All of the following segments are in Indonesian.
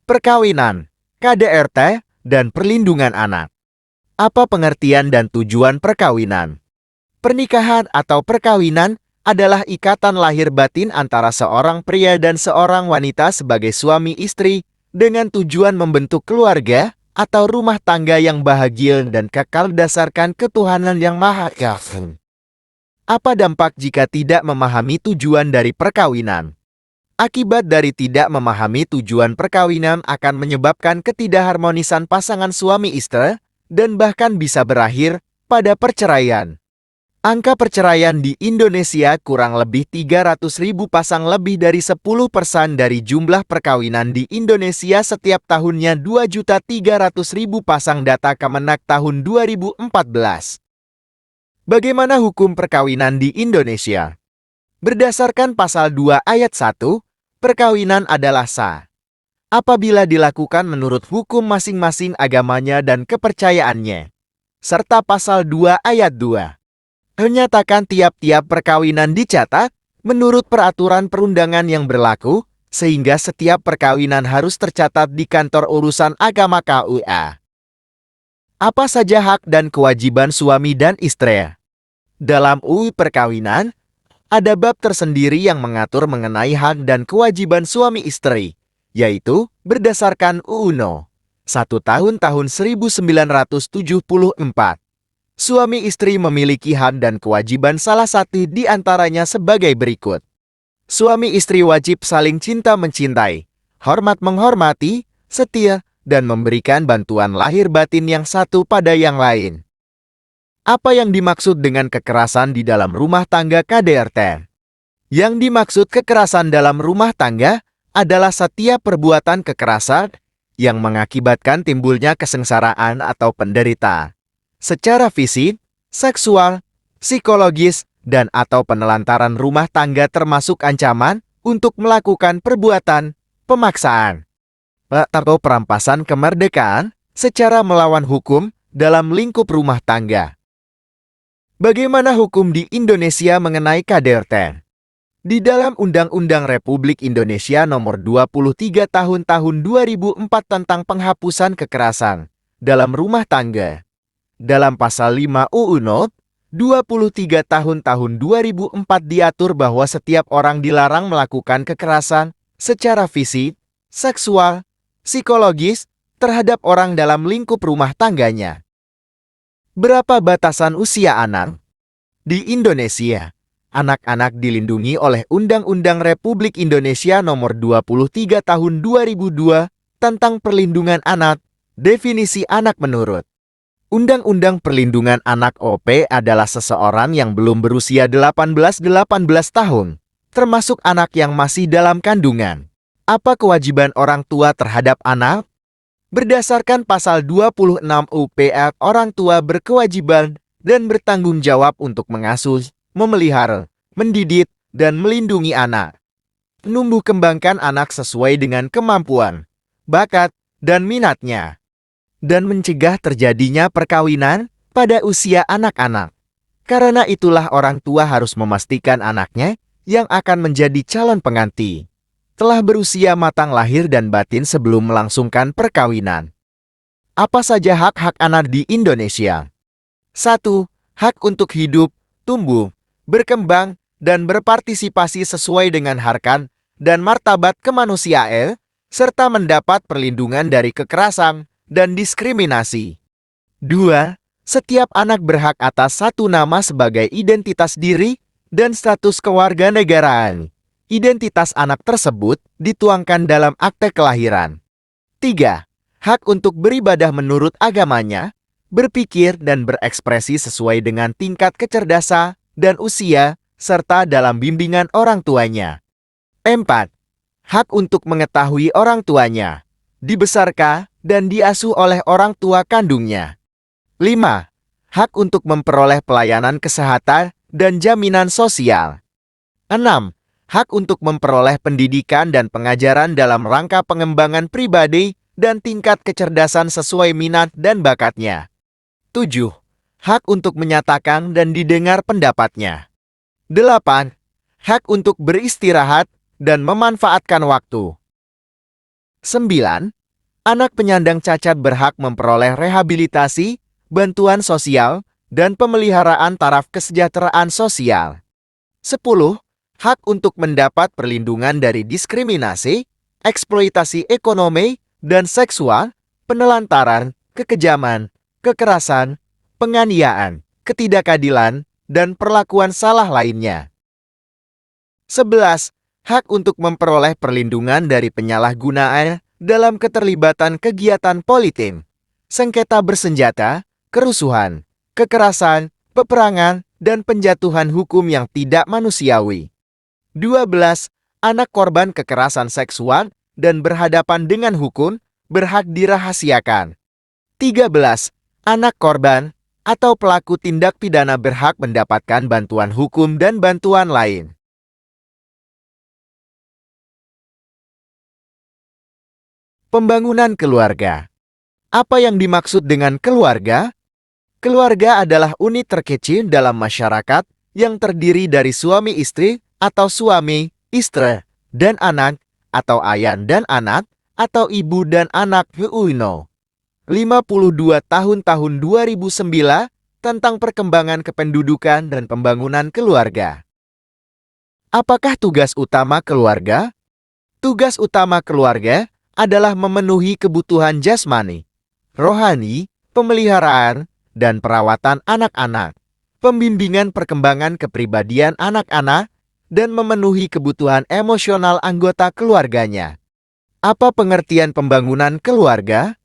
Perkawinan, KDRT, dan perlindungan anak. Apa pengertian dan tujuan perkawinan? Pernikahan atau perkawinan adalah ikatan lahir batin antara seorang pria dan seorang wanita sebagai suami istri dengan tujuan membentuk keluarga atau rumah tangga yang bahagia dan kekal berdasarkan ketuhanan yang Maha Esa. Apa dampak jika tidak memahami tujuan dari perkawinan? Akibat dari tidak memahami tujuan perkawinan akan menyebabkan ketidakharmonisan pasangan suami istri dan bahkan bisa berakhir pada perceraian. Angka perceraian di Indonesia kurang lebih 300.000 pasang, lebih dari 10% dari jumlah perkawinan di Indonesia setiap tahunnya 2.300.000 pasang, data Kemenak tahun 2014. Bagaimana hukum perkawinan di Indonesia? Berdasarkan pasal 2 ayat 1, perkawinan adalah sah apabila dilakukan menurut hukum masing-masing agamanya dan kepercayaannya. Serta pasal 2 ayat 2 menyatakan tiap-tiap perkawinan dicatat menurut peraturan perundangan yang berlaku, sehingga setiap perkawinan harus tercatat di kantor urusan agama KUA. Apa saja hak dan kewajiban suami dan istri? Dalam UU Perkawinan, ada bab tersendiri yang mengatur mengenai hak dan kewajiban suami istri, yaitu berdasarkan UU No. 1 tahun 1974. Suami istri memiliki hak dan kewajiban, salah satu di antaranya sebagai berikut. Suami istri wajib saling cinta mencintai, hormat menghormati, setia, dan memberikan bantuan lahir batin yang satu pada yang lain. Apa yang dimaksud dengan kekerasan di dalam rumah tangga KDRT? Yang dimaksud kekerasan dalam rumah tangga adalah setiap perbuatan kekerasan yang mengakibatkan timbulnya kesengsaraan atau penderitaan secara fisik, seksual, psikologis, dan atau penelantaran rumah tangga, termasuk ancaman untuk melakukan perbuatan pemaksaan atau perampasan kemerdekaan secara melawan hukum dalam lingkup rumah tangga. Bagaimana hukum di Indonesia mengenai KDRT? Di dalam Undang-Undang Republik Indonesia Nomor 23 Tahun 2004 tentang penghapusan kekerasan dalam rumah tangga, dalam pasal 5 UU No. 23 tahun 2004 diatur bahwa setiap orang dilarang melakukan kekerasan secara fisik, seksual, psikologis terhadap orang dalam lingkup rumah tangganya. Berapa batasan usia anak? Di Indonesia, anak-anak dilindungi oleh Undang-Undang Republik Indonesia Nomor 23 Tahun 2002 tentang perlindungan anak. Definisi anak menurut Undang-Undang Perlindungan Anak OP adalah seseorang yang belum berusia 18 tahun, termasuk anak yang masih dalam kandungan. Apa kewajiban orang tua terhadap anak? Berdasarkan pasal 26 UPR, orang tua berkewajiban dan bertanggung jawab untuk mengasuh, memelihara, mendidik, dan melindungi anak. Menumbuh kembangkan anak sesuai dengan kemampuan, bakat, dan minatnya, dan mencegah terjadinya perkawinan pada usia anak-anak. Karena itulah orang tua harus memastikan anaknya yang akan menjadi calon pengantin telah berusia matang lahir dan batin sebelum melangsungkan perkawinan. Apa saja hak-hak anak di Indonesia? 1. Hak untuk hidup, tumbuh, berkembang, dan berpartisipasi sesuai dengan harkat dan martabat kemanusiaan, serta mendapat perlindungan dari kekerasan dan diskriminasi. 2. Setiap anak berhak atas satu nama sebagai identitas diri dan status kewarganegaraan. Identitas anak tersebut dituangkan dalam akte kelahiran. 3. Hak untuk beribadah menurut agamanya, berpikir dan berekspresi sesuai dengan tingkat kecerdasan dan usia, serta dalam bimbingan orang tuanya. 4. Hak untuk mengetahui orang tuanya, dibesarkan dan diasuh oleh orang tua kandungnya. 5. Hak untuk memperoleh pelayanan kesehatan dan jaminan sosial. 6. Hak untuk memperoleh pendidikan dan pengajaran dalam rangka pengembangan pribadi dan tingkat kecerdasan sesuai minat dan bakatnya. 7. Hak untuk menyatakan dan didengar pendapatnya. 8. Hak untuk beristirahat dan memanfaatkan waktu. 9. Anak penyandang cacat berhak memperoleh rehabilitasi, bantuan sosial, dan pemeliharaan taraf kesejahteraan sosial. 10. Hak untuk mendapat perlindungan dari diskriminasi, eksploitasi ekonomi, dan seksual, penelantaran, kekejaman, kekerasan, penganiayaan, ketidakadilan, dan perlakuan salah lainnya. 11. Hak untuk memperoleh perlindungan dari penyalahgunaan dalam keterlibatan kegiatan politik, sengketa bersenjata, kerusuhan, kekerasan, peperangan, dan penjatuhan hukum yang tidak manusiawi. 12. Anak korban kekerasan seksual dan berhadapan dengan hukum berhak dirahasiakan. 13. Anak korban atau pelaku tindak pidana berhak mendapatkan bantuan hukum dan bantuan lain. Pembangunan keluarga. Apa yang dimaksud dengan keluarga? Keluarga adalah unit terkecil dalam masyarakat yang terdiri dari suami istri atau suami, istri, dan anak, atau ayah dan anak, atau ibu dan anak. UNO 52 tahun 2009 tentang perkembangan kependudukan dan pembangunan keluarga. Apakah tugas utama keluarga? Tugas utama keluarga adalah memenuhi kebutuhan jasmani, rohani, pemeliharaan, dan perawatan anak-anak, pembimbingan perkembangan kepribadian anak-anak, dan memenuhi kebutuhan emosional anggota keluarganya. Apa pengertian pembangunan keluarga?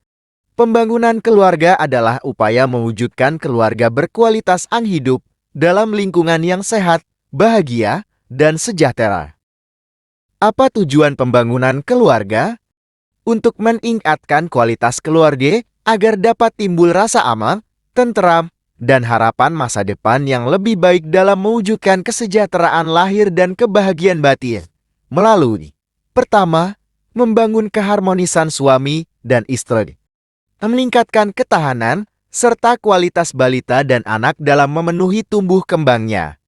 Pembangunan keluarga adalah upaya mewujudkan keluarga berkualitas hidup dalam lingkungan yang sehat, bahagia, dan sejahtera. Apa tujuan pembangunan keluarga? Untuk meningkatkan kualitas keluarga agar dapat timbul rasa aman, tenteram, dan harapan masa depan yang lebih baik dalam mewujudkan kesejahteraan lahir dan kebahagiaan batin. Melalui pertama, membangun keharmonisan suami dan istri, meningkatkan ketahanan serta kualitas balita dan anak dalam memenuhi tumbuh kembangnya.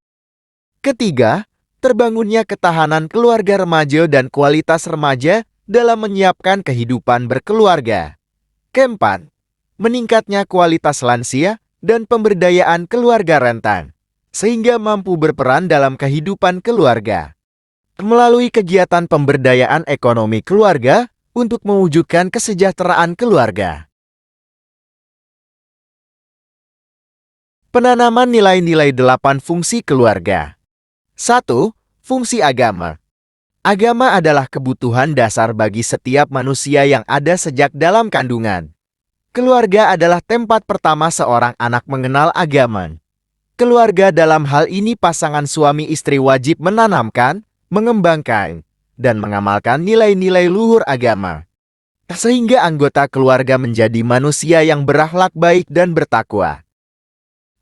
Ketiga, terbangunnya ketahanan keluarga remaja dan kualitas remaja dalam menyiapkan kehidupan berkeluarga. Keempat, meningkatnya kualitas lansia dan pemberdayaan keluarga rentan, sehingga mampu berperan dalam kehidupan keluarga. Melalui kegiatan pemberdayaan ekonomi keluarga untuk mewujudkan kesejahteraan keluarga. Penanaman nilai-nilai 8 fungsi keluarga. 1. Fungsi agama. Agama adalah kebutuhan dasar bagi setiap manusia yang ada sejak dalam kandungan. Keluarga adalah tempat pertama seorang anak mengenal agama. Keluarga dalam hal ini pasangan suami istri wajib menanamkan, mengembangkan, dan mengamalkan nilai-nilai luhur agama, sehingga anggota keluarga menjadi manusia yang berakhlak baik dan bertakwa.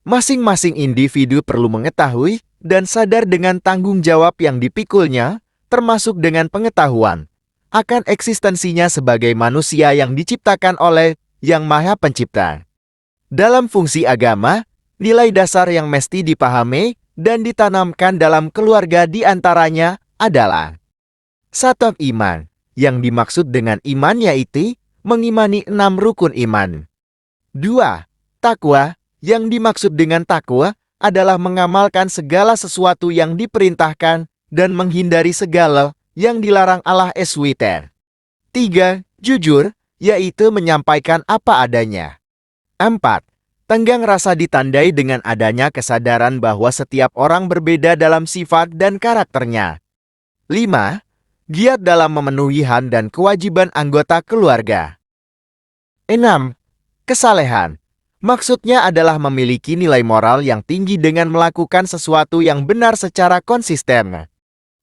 Masing-masing individu perlu mengetahui dan sadar dengan tanggung jawab yang dipikulnya, termasuk dengan pengetahuan akan eksistensinya sebagai manusia yang diciptakan oleh Yang Maha Pencipta. Dalam fungsi agama, nilai dasar yang mesti dipahami dan ditanamkan dalam keluarga diantaranya adalah 1. Iman. Yang dimaksud dengan iman yaitu mengimani 6 rukun iman. 2. Takwa. Yang dimaksud dengan takwa adalah mengamalkan segala sesuatu yang diperintahkan dan menghindari segala yang dilarang Allah SWT. 3. Jujur, yaitu menyampaikan apa adanya. 4. Tenggang rasa ditandai dengan adanya kesadaran bahwa setiap orang berbeda dalam sifat dan karakternya. 5. Giat dalam memenuhi hak dan kewajiban anggota keluarga. 6. Kesalehan. Maksudnya adalah memiliki nilai moral yang tinggi dengan melakukan sesuatu yang benar secara konsisten.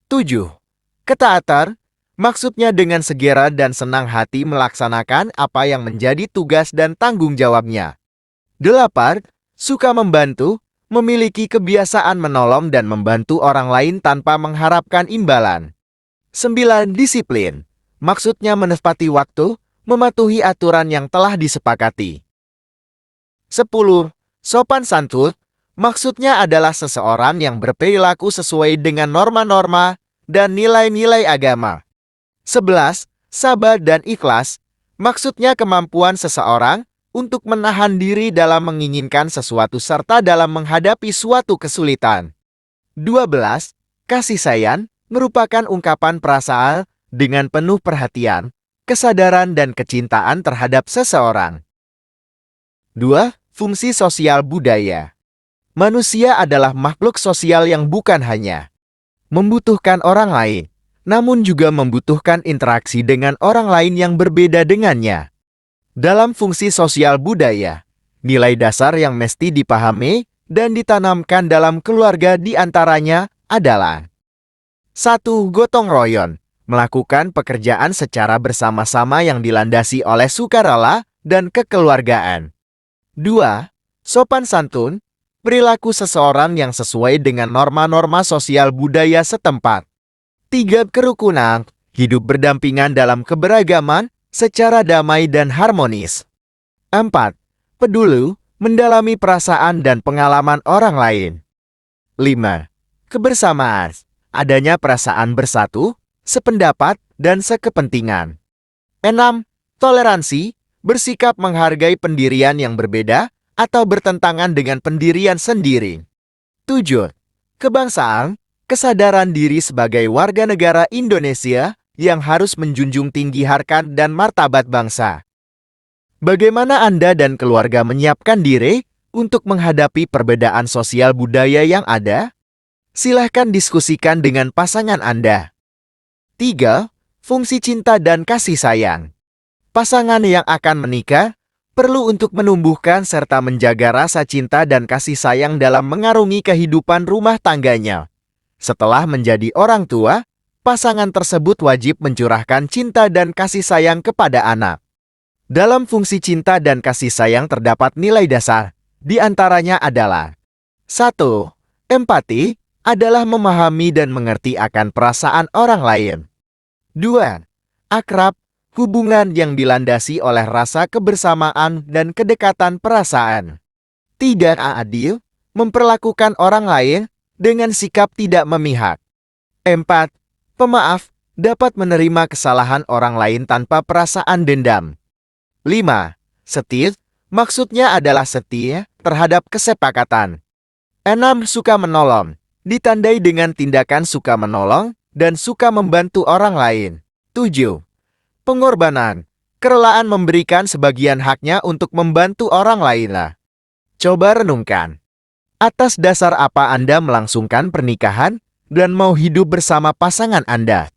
7. Ketaatan, maksudnya dengan segera dan senang hati melaksanakan apa yang menjadi tugas dan tanggung jawabnya. 8. Suka membantu, memiliki kebiasaan menolong dan membantu orang lain tanpa mengharapkan imbalan. 9. Disiplin, maksudnya menepati waktu, mematuhi aturan yang telah disepakati. 10. Sopan santun, maksudnya adalah seseorang yang berperilaku sesuai dengan norma-norma dan nilai-nilai agama. 11. sabar dan ikhlas, maksudnya kemampuan seseorang untuk menahan diri dalam menginginkan sesuatu serta dalam menghadapi suatu kesulitan. 12. Kasih sayang merupakan ungkapan perasaan dengan penuh perhatian, kesadaran dan kecintaan terhadap seseorang. 2. Fungsi sosial budaya. Manusia adalah makhluk sosial yang bukan hanya membutuhkan orang lain, namun juga membutuhkan interaksi dengan orang lain yang berbeda dengannya. Dalam fungsi sosial budaya, nilai dasar yang mesti dipahami dan ditanamkan dalam keluarga diantaranya adalah 1. Gotong royong, melakukan pekerjaan secara bersama-sama yang dilandasi oleh sukarela dan kekeluargaan. 2. Sopan santun, perilaku seseorang yang sesuai dengan norma-norma sosial budaya setempat. 3. Kerukunan, hidup berdampingan dalam keberagaman secara damai dan harmonis. 4. Peduli, mendalami perasaan dan pengalaman orang lain. 5. Kebersamaan, adanya perasaan bersatu, sependapat, dan sekepentingan. 6. Toleransi, bersikap menghargai pendirian yang berbeda atau bertentangan dengan pendirian sendiri. 7. Kebangsaan, kesadaran diri sebagai warga negara Indonesia yang harus menjunjung tinggi harkat dan martabat bangsa. Bagaimana Anda dan keluarga menyiapkan diri untuk menghadapi perbedaan sosial budaya yang ada? Silahkan diskusikan dengan pasangan Anda. 3. Fungsi cinta dan kasih sayang. Pasangan yang akan menikah perlu untuk menumbuhkan serta menjaga rasa cinta dan kasih sayang dalam mengarungi kehidupan rumah tangganya. Setelah menjadi orang tua, pasangan tersebut wajib mencurahkan cinta dan kasih sayang kepada anak. Dalam fungsi cinta dan kasih sayang terdapat nilai dasar, di antaranya adalah 1. Empati adalah memahami dan mengerti akan perasaan orang lain. 2. Akrab, hubungan yang dilandasi oleh rasa kebersamaan dan kedekatan perasaan. 3. Adil, memperlakukan orang lain dengan sikap tidak memihak. 4. Pemaaf, dapat menerima kesalahan orang lain tanpa perasaan dendam. 5. Setia, maksudnya adalah setia terhadap kesepakatan. 6. Suka menolong, ditandai dengan tindakan suka menolong dan suka membantu orang lain. 7. Pengorbanan, kerelaan memberikan sebagian haknya untuk membantu orang lainlah. Coba renungkan. Atas dasar apa Anda melangsungkan pernikahan dan mau hidup bersama pasangan Anda?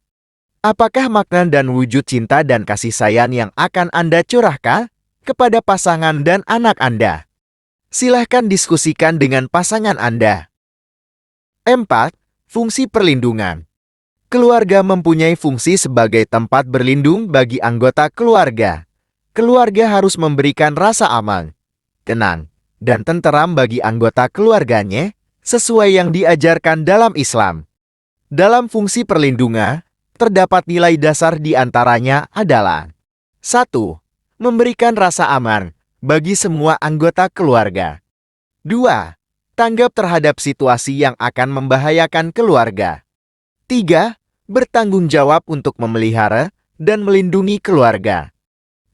Apakah makna dan wujud cinta dan kasih sayang yang akan Anda curahkan kepada pasangan dan anak Anda? Silahkan diskusikan dengan pasangan Anda. 4. Fungsi perlindungan. Keluarga mempunyai fungsi sebagai tempat berlindung bagi anggota keluarga. Keluarga harus memberikan rasa aman, tenang, dan tenteram bagi anggota keluarganya, sesuai yang diajarkan dalam Islam. Dalam fungsi perlindungan, terdapat nilai dasar di antaranya adalah 1. Memberikan rasa aman bagi semua anggota keluarga. 2. Tanggap terhadap situasi yang akan membahayakan keluarga. 3. Bertanggung jawab untuk memelihara dan melindungi keluarga.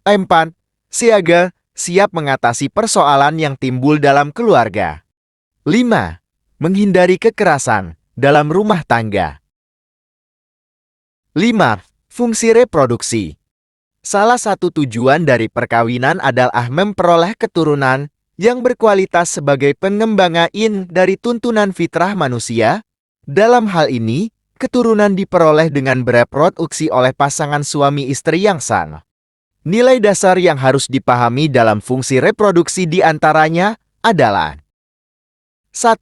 4. Siaga, siap mengatasi persoalan yang timbul dalam keluarga. 5. Menghindari kekerasan dalam rumah tangga. 5. Fungsi reproduksi. Salah satu tujuan dari perkawinan adalah memperoleh keturunan yang berkualitas sebagai pengembangan dari tuntunan fitrah manusia. Dalam hal ini, keturunan diperoleh dengan bereproduksi oleh pasangan suami istri yang sama. Nilai dasar yang harus dipahami dalam fungsi reproduksi diantaranya adalah 1.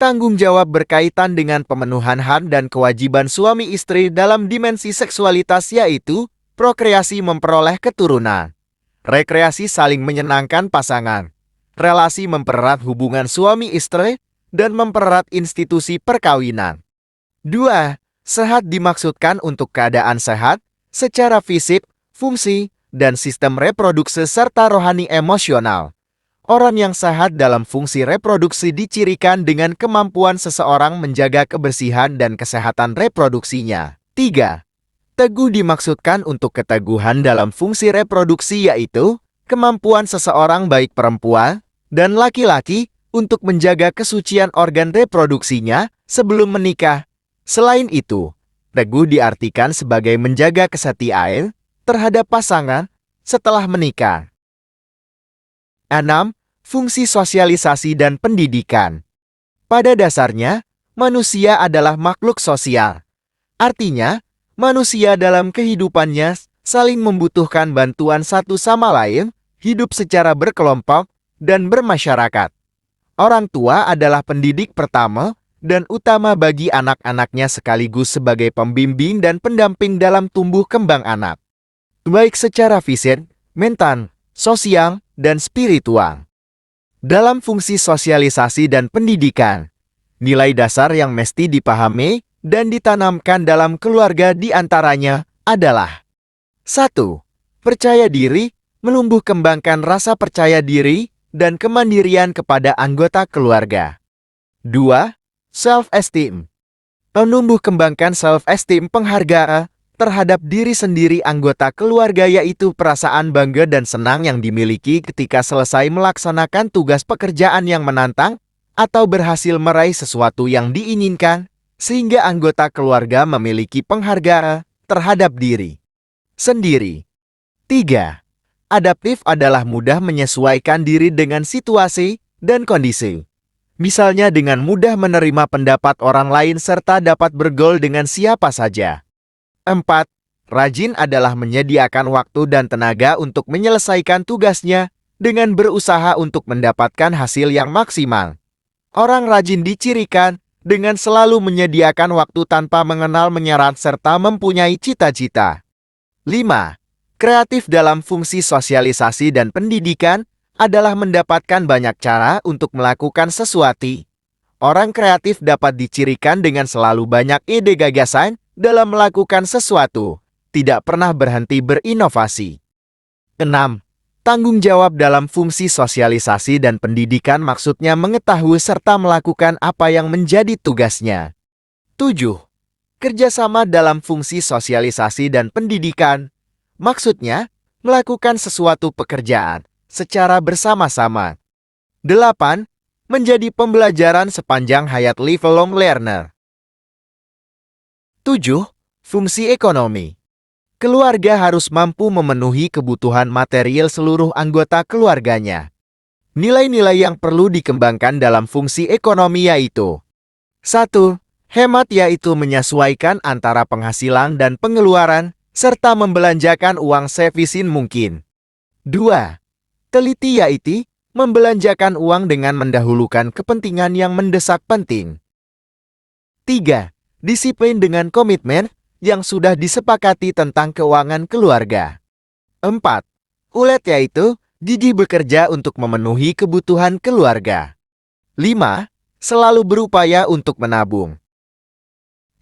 Tanggung jawab berkaitan dengan pemenuhan hak dan kewajiban suami istri dalam dimensi seksualitas yaitu prokreasi memperoleh keturunan, rekreasi saling menyenangkan pasangan, relasi mempererat hubungan suami istri, dan mempererat institusi perkawinan. 2. Sehat dimaksudkan untuk keadaan sehat secara fisik, fungsi, dan sistem reproduksi serta rohani emosional. Orang yang sehat dalam fungsi reproduksi dicirikan dengan kemampuan seseorang menjaga kebersihan dan kesehatan reproduksinya. 3. Teguh dimaksudkan untuk keteguhan dalam fungsi reproduksi, yaitu kemampuan seseorang baik perempuan dan laki-laki untuk menjaga kesucian organ reproduksinya sebelum menikah. Selain itu, teguh diartikan sebagai menjaga kesetiaan terhadap pasangan setelah menikah. 6. Fungsi sosialisasi dan pendidikan. Pada dasarnya, manusia adalah makhluk sosial. Artinya, manusia dalam kehidupannya saling membutuhkan bantuan satu sama lain, hidup secara berkelompok, dan bermasyarakat. Orang tua adalah pendidik pertama dan utama bagi anak-anaknya sekaligus sebagai pembimbing dan pendamping dalam tumbuh kembang anak, baik secara fisik, mental, sosial, dan spiritual. Dalam fungsi sosialisasi dan pendidikan, nilai dasar yang mesti dipahami dan ditanamkan dalam keluarga di antaranya adalah 1. Percaya diri, menumbuh kembangkan rasa percaya diri dan kemandirian kepada anggota keluarga. 2. Self-esteem, menumbuh kembangkan self-esteem penghargaan terhadap diri sendiri anggota keluarga, yaitu perasaan bangga dan senang yang dimiliki ketika selesai melaksanakan tugas pekerjaan yang menantang atau berhasil meraih sesuatu yang diinginkan, sehingga anggota keluarga memiliki penghargaan terhadap diri sendiri. 3. Adaptif adalah mudah menyesuaikan diri dengan situasi dan kondisi. Misalnya dengan mudah menerima pendapat orang lain serta dapat bergaul dengan siapa saja. 4. Rajin adalah menyediakan waktu dan tenaga untuk menyelesaikan tugasnya dengan berusaha untuk mendapatkan hasil yang maksimal. Orang rajin dicirikan dengan selalu menyediakan waktu tanpa mengenal menyerah serta mempunyai cita-cita. 5. Kreatif dalam fungsi sosialisasi dan pendidikan adalah mendapatkan banyak cara untuk melakukan sesuatu. Orang kreatif dapat dicirikan dengan selalu banyak ide gagasan dalam melakukan sesuatu, tidak pernah berhenti berinovasi. 6. Tanggung jawab dalam fungsi sosialisasi dan pendidikan maksudnya mengetahui serta melakukan apa yang menjadi tugasnya. 7. Kerjasama dalam fungsi sosialisasi dan pendidikan maksudnya melakukan sesuatu pekerjaan secara bersama-sama. 8. Menjadi pembelajaran sepanjang hayat, lifelong learner. 7. Fungsi ekonomi. Keluarga harus mampu memenuhi kebutuhan material seluruh anggota keluarganya. Nilai-nilai yang perlu dikembangkan dalam fungsi ekonomi yaitu 1. Hemat, yaitu menyesuaikan antara penghasilan dan pengeluaran, serta membelanjakan uang seefisien mungkin. 2. Teliti, yaitu membelanjakan uang dengan mendahulukan kepentingan yang mendesak penting. 3. Disiplin dengan komitmen yang sudah disepakati tentang keuangan keluarga. 4. Ulet, yaitu gigih bekerja untuk memenuhi kebutuhan keluarga. 5. Selalu berupaya untuk menabung.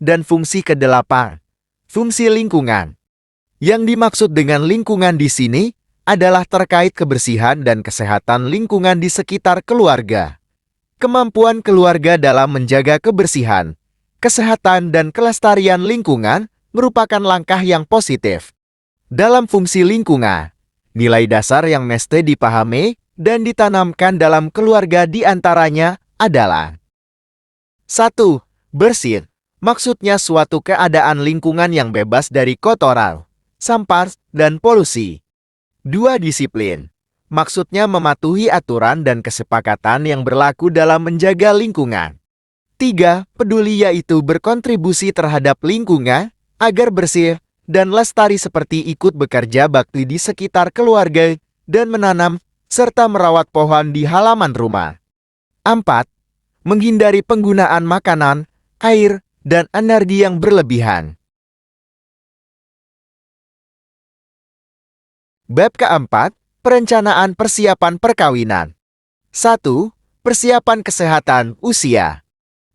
Dan fungsi ke-8, fungsi lingkungan. Yang dimaksud dengan lingkungan di sini adalah terkait kebersihan dan kesehatan lingkungan di sekitar keluarga. Kemampuan keluarga dalam menjaga kebersihan, kesehatan, dan kelestarian lingkungan merupakan langkah yang positif. Dalam fungsi lingkungan, nilai dasar yang mesti dipahami dan ditanamkan dalam keluarga di antaranya adalah 1. Bersih, maksudnya suatu keadaan lingkungan yang bebas dari kotoran, sampah, dan polusi. 2. Disiplin, maksudnya mematuhi aturan dan kesepakatan yang berlaku dalam menjaga lingkungan. 3. Peduli, yaitu berkontribusi terhadap lingkungan agar bersih dan lestari seperti ikut bekerja bakti di sekitar keluarga dan menanam serta merawat pohon di halaman rumah. 4. Menghindari penggunaan makanan, air, dan energi yang berlebihan. Bab keempat, perencanaan persiapan perkawinan. 1. Persiapan kesehatan usia.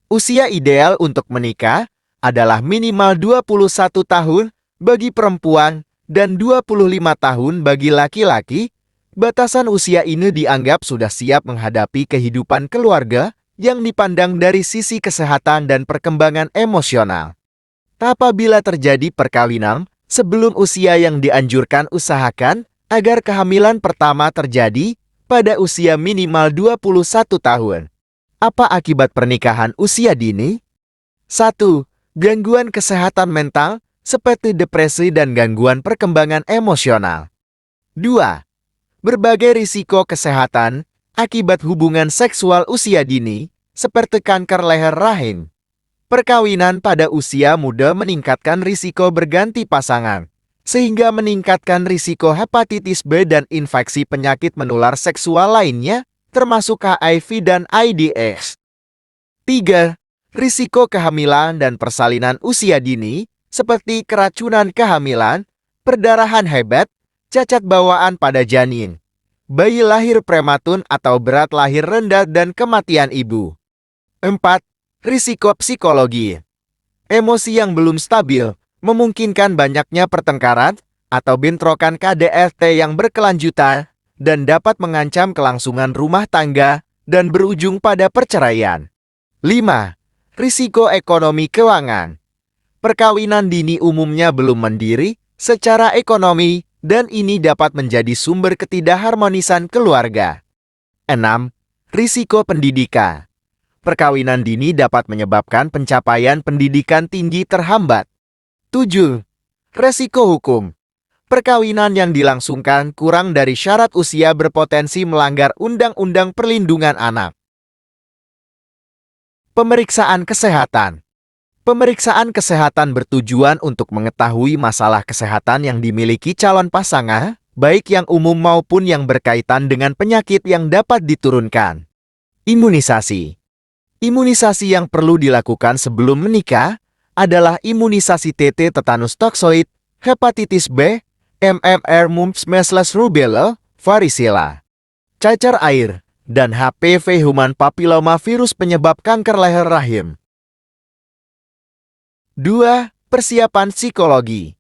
Usia ideal untuk menikah adalah minimal 21 tahun bagi perempuan dan 25 tahun bagi laki-laki. Batasan usia ini dianggap sudah siap menghadapi kehidupan keluarga yang dipandang dari sisi kesehatan dan perkembangan emosional. Apabila terjadi perkawinan sebelum usia yang dianjurkan, usahakan agar kehamilan pertama terjadi pada usia minimal 21 tahun. Apa akibat pernikahan usia dini? 1. Gangguan kesehatan mental seperti depresi dan gangguan perkembangan emosional. 2. Berbagai risiko kesehatan akibat hubungan seksual usia dini seperti kanker leher rahim. Perkawinan pada usia muda meningkatkan risiko berganti pasangan, sehingga meningkatkan risiko hepatitis B dan infeksi penyakit menular seksual lainnya, termasuk HIV dan AIDS. 3. Risiko kehamilan dan persalinan usia dini, seperti keracunan kehamilan, perdarahan hebat, cacat bawaan pada janin, bayi lahir prematun atau berat lahir rendah dan kematian ibu. 4. Risiko psikologi. Emosi yang belum stabil memungkinkan banyaknya pertengkaran atau bentrokan KDRT yang berkelanjutan dan dapat mengancam kelangsungan rumah tangga dan berujung pada perceraian. 5. Risiko ekonomi keuangan. Perkawinan dini umumnya belum mandiri secara ekonomi dan ini dapat menjadi sumber ketidakharmonisan keluarga. 6. Risiko pendidikan. Perkawinan dini dapat menyebabkan pencapaian pendidikan tinggi terhambat. 7. Resiko hukum. Perkawinan yang dilangsungkan kurang dari syarat usia berpotensi melanggar Undang-Undang Perlindungan Anak. Pemeriksaan kesehatan. Pemeriksaan kesehatan bertujuan untuk mengetahui masalah kesehatan yang dimiliki calon pasangan, baik yang umum maupun yang berkaitan dengan penyakit yang dapat diturunkan. Imunisasi. Imunisasi yang perlu dilakukan sebelum menikah adalah imunisasi TT tetanus toksoid, hepatitis B, MMR, mumps, measles, rubella, varicella, cacar air, dan HPV human papilloma virus penyebab kanker leher rahim. 2. Persiapan psikologi.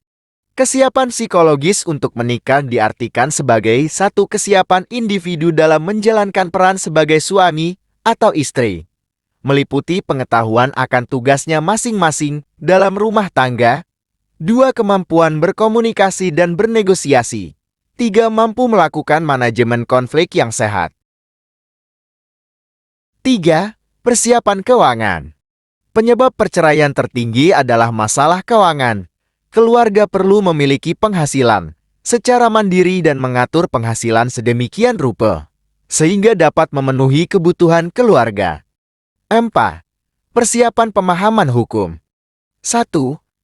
Kesiapan psikologis untuk menikah diartikan sebagai satu kesiapan individu dalam menjalankan peran sebagai suami atau istri, meliputi pengetahuan akan tugasnya masing-masing dalam rumah tangga. 2. Kemampuan berkomunikasi dan bernegosiasi. 3. Mampu melakukan manajemen konflik yang sehat. 3. Persiapan keuangan. Penyebab perceraian tertinggi adalah masalah keuangan. Keluarga perlu memiliki penghasilan secara mandiri dan mengatur penghasilan sedemikian rupa sehingga dapat memenuhi kebutuhan keluarga. 4. Persiapan pemahaman hukum. 1.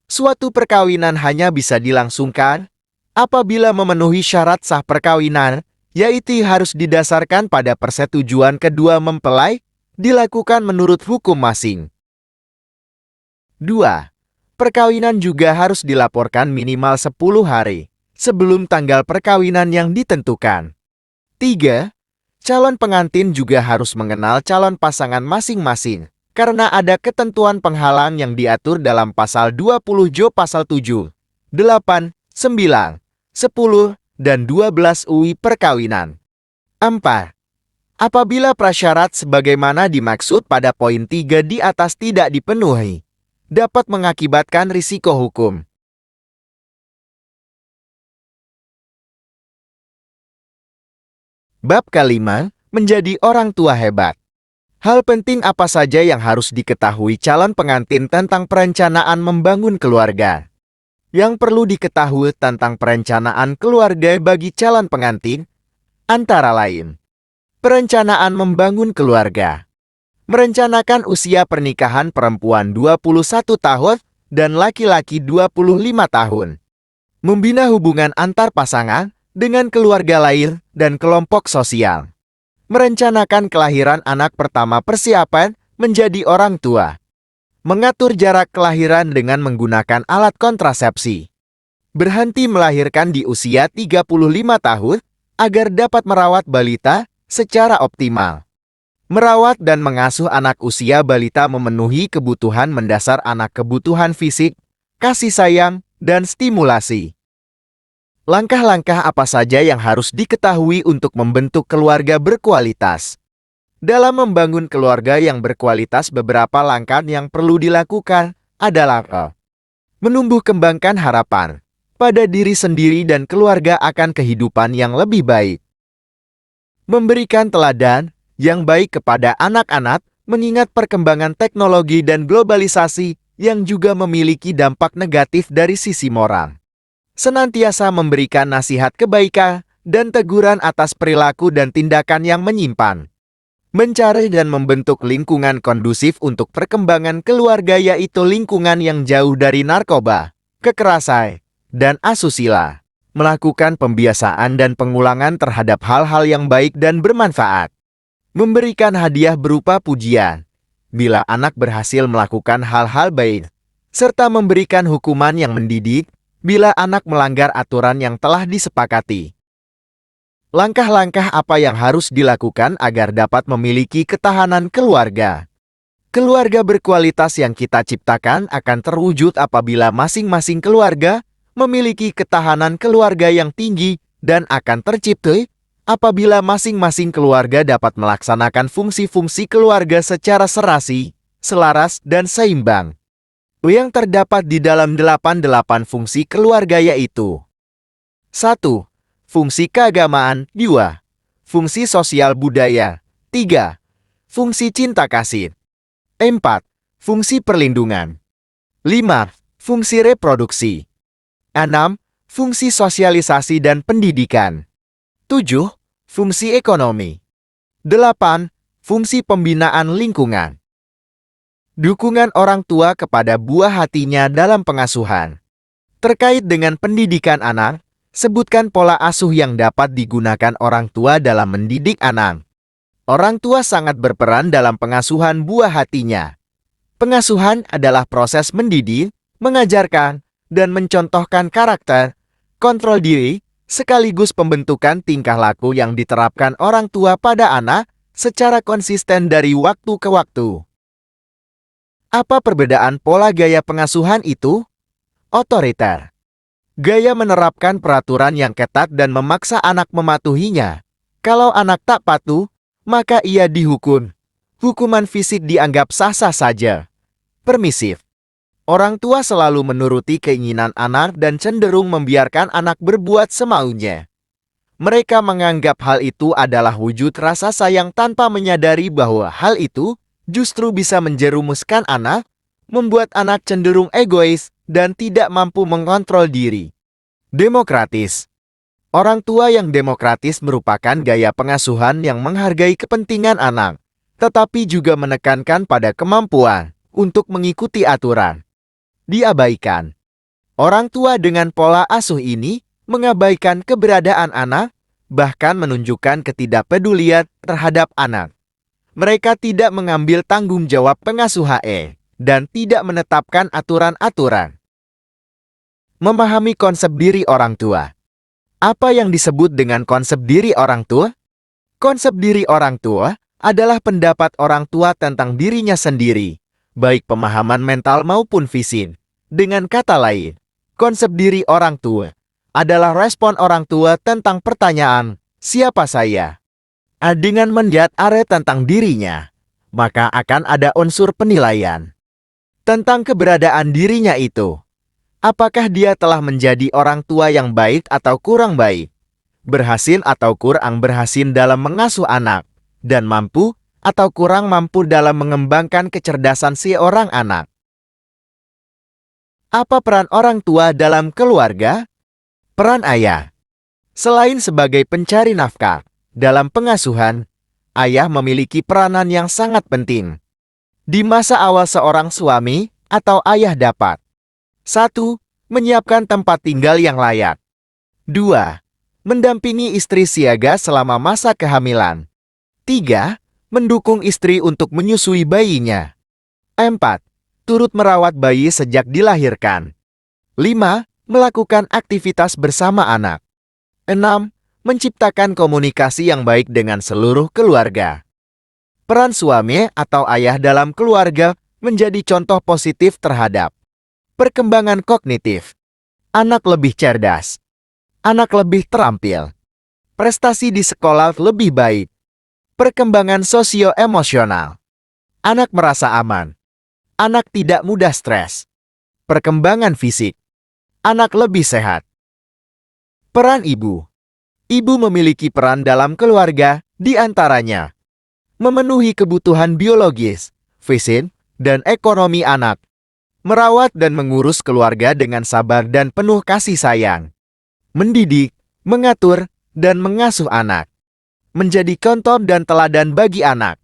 Suatu perkawinan hanya bisa dilangsungkan apabila memenuhi syarat sah perkawinan, yaitu harus didasarkan pada persetujuan kedua mempelai, dilakukan menurut hukum masing. 2. Perkawinan juga harus dilaporkan minimal 10 hari sebelum tanggal perkawinan yang ditentukan. 3. Calon pengantin juga harus mengenal calon pasangan masing-masing, karena ada ketentuan penghalang yang diatur dalam pasal 20 Jo pasal 7, 8, 9, 10, dan 12 UI Perkawinan. 4. Apabila prasyarat sebagaimana dimaksud pada poin 3 di atas tidak dipenuhi, dapat mengakibatkan risiko hukum. Bab kelima, menjadi orang tua hebat. Hal penting apa saja yang harus diketahui calon pengantin tentang perencanaan membangun keluarga? Yang perlu diketahui tentang perencanaan keluarga bagi calon pengantin, antara lain: perencanaan membangun keluarga. Merencanakan usia pernikahan perempuan 21 tahun dan laki-laki 25 tahun. Membina hubungan antar pasangan dengan keluarga lain dan kelompok sosial. Merencanakan kelahiran anak pertama, persiapan menjadi orang tua. Mengatur jarak kelahiran dengan menggunakan alat kontrasepsi. Berhenti melahirkan di usia 35 tahun agar dapat merawat balita secara optimal. Merawat dan mengasuh anak usia balita memenuhi kebutuhan mendasar anak, kebutuhan fisik, kasih sayang, dan stimulasi. Langkah-langkah apa saja yang harus diketahui untuk membentuk keluarga berkualitas? Dalam membangun keluarga yang berkualitas, beberapa langkah yang perlu dilakukan adalah: menumbuh kembangkan harapan pada diri sendiri dan keluarga akan kehidupan yang lebih baik. Memberikan teladan yang baik kepada anak-anak, mengingat perkembangan teknologi dan globalisasi yang juga memiliki dampak negatif dari sisi moral. Senantiasa memberikan nasihat kebaikan dan teguran atas perilaku dan tindakan yang menyimpang. Mencari dan membentuk lingkungan kondusif untuk perkembangan keluarga, yaitu lingkungan yang jauh dari narkoba, kekerasan, dan asusila. Melakukan pembiasaan dan pengulangan terhadap hal-hal yang baik dan bermanfaat. Memberikan hadiah berupa pujian bila anak berhasil melakukan hal-hal baik, serta memberikan hukuman yang mendidik bila anak melanggar aturan yang telah disepakati. Langkah-langkah apa yang harus dilakukan agar dapat memiliki ketahanan keluarga? Keluarga berkualitas yang kita ciptakan akan terwujud apabila masing-masing keluarga memiliki ketahanan keluarga yang tinggi dan akan tercipta apabila masing-masing keluarga dapat melaksanakan fungsi-fungsi keluarga secara serasi, selaras, dan seimbang. Yang terdapat di dalam 88 fungsi keluarga yaitu 1. Fungsi keagamaan. 2. Fungsi sosial budaya. 3. Fungsi cinta kasih. 4. Fungsi perlindungan. 5. Fungsi reproduksi. 6. Fungsi sosialisasi dan pendidikan. 7. Fungsi ekonomi. 8. Fungsi pembinaan lingkungan. Dukungan orang tua kepada buah hatinya dalam pengasuhan. Terkait dengan pendidikan anak, sebutkan pola asuh yang dapat digunakan orang tua dalam mendidik anak. Orang tua sangat berperan dalam pengasuhan buah hatinya. Pengasuhan adalah proses mendidik, mengajarkan, dan mencontohkan karakter, kontrol diri, sekaligus pembentukan tingkah laku yang diterapkan orang tua pada anak secara konsisten dari waktu ke waktu. Apa perbedaan pola gaya pengasuhan itu? Otoriter. Gaya menerapkan peraturan yang ketat dan memaksa anak mematuhinya. Kalau anak tak patuh, maka ia dihukum. Hukuman fisik dianggap sah-sah saja. Permisif. Orang tua selalu menuruti keinginan anak dan cenderung membiarkan anak berbuat semaunya. Mereka menganggap hal itu adalah wujud rasa sayang tanpa menyadari bahwa hal itu justru bisa menjerumuskan anak, membuat anak cenderung egois dan tidak mampu mengontrol diri. Demokratis. Orang tua yang demokratis merupakan gaya pengasuhan yang menghargai kepentingan anak, tetapi juga menekankan pada kemampuan untuk mengikuti aturan. Diabaikan. Orang tua dengan pola asuh ini mengabaikan keberadaan anak, bahkan menunjukkan ketidakpedulian terhadap anak. Mereka tidak mengambil tanggung jawab pengasuhan dan tidak menetapkan aturan-aturan. Memahami konsep diri orang tua. Apa yang disebut dengan konsep diri orang tua? Konsep diri orang tua adalah pendapat orang tua tentang dirinya sendiri, baik pemahaman mental maupun fisik. Dengan kata lain, konsep diri orang tua adalah respon orang tua tentang pertanyaan, siapa saya? Dengan melihat tentang dirinya, maka akan ada unsur penilaian tentang keberadaan dirinya itu. Apakah dia telah menjadi orang tua yang baik atau kurang baik? Berhasil atau kurang berhasil dalam mengasuh anak? Dan mampu atau kurang mampu dalam mengembangkan kecerdasan seorang anak? Apa peran orang tua dalam keluarga? Peran ayah. Selain sebagai pencari nafkah, dalam pengasuhan, ayah memiliki peranan yang sangat penting. Di masa awal seorang suami atau ayah dapat 1. Menyiapkan tempat tinggal yang layak. 2. Mendampingi istri siaga selama masa kehamilan. 3. Mendukung istri untuk menyusui bayinya. 4. Turut merawat bayi sejak dilahirkan. 5. Melakukan aktivitas bersama anak. 6. Menciptakan komunikasi yang baik dengan seluruh keluarga. Peran suami atau ayah dalam keluarga menjadi contoh positif terhadap perkembangan kognitif. Anak lebih cerdas. Anak lebih terampil. Prestasi di sekolah lebih baik. Perkembangan sosio-emosional. Anak merasa aman. Anak tidak mudah stres. Perkembangan fisik. Anak lebih sehat. Peran ibu. Ibu memiliki peran dalam keluarga, di antaranya memenuhi kebutuhan biologis, fisik, dan ekonomi anak. Merawat dan mengurus keluarga dengan sabar dan penuh kasih sayang. Mendidik, mengatur, dan mengasuh anak. Menjadi contoh dan teladan bagi anak.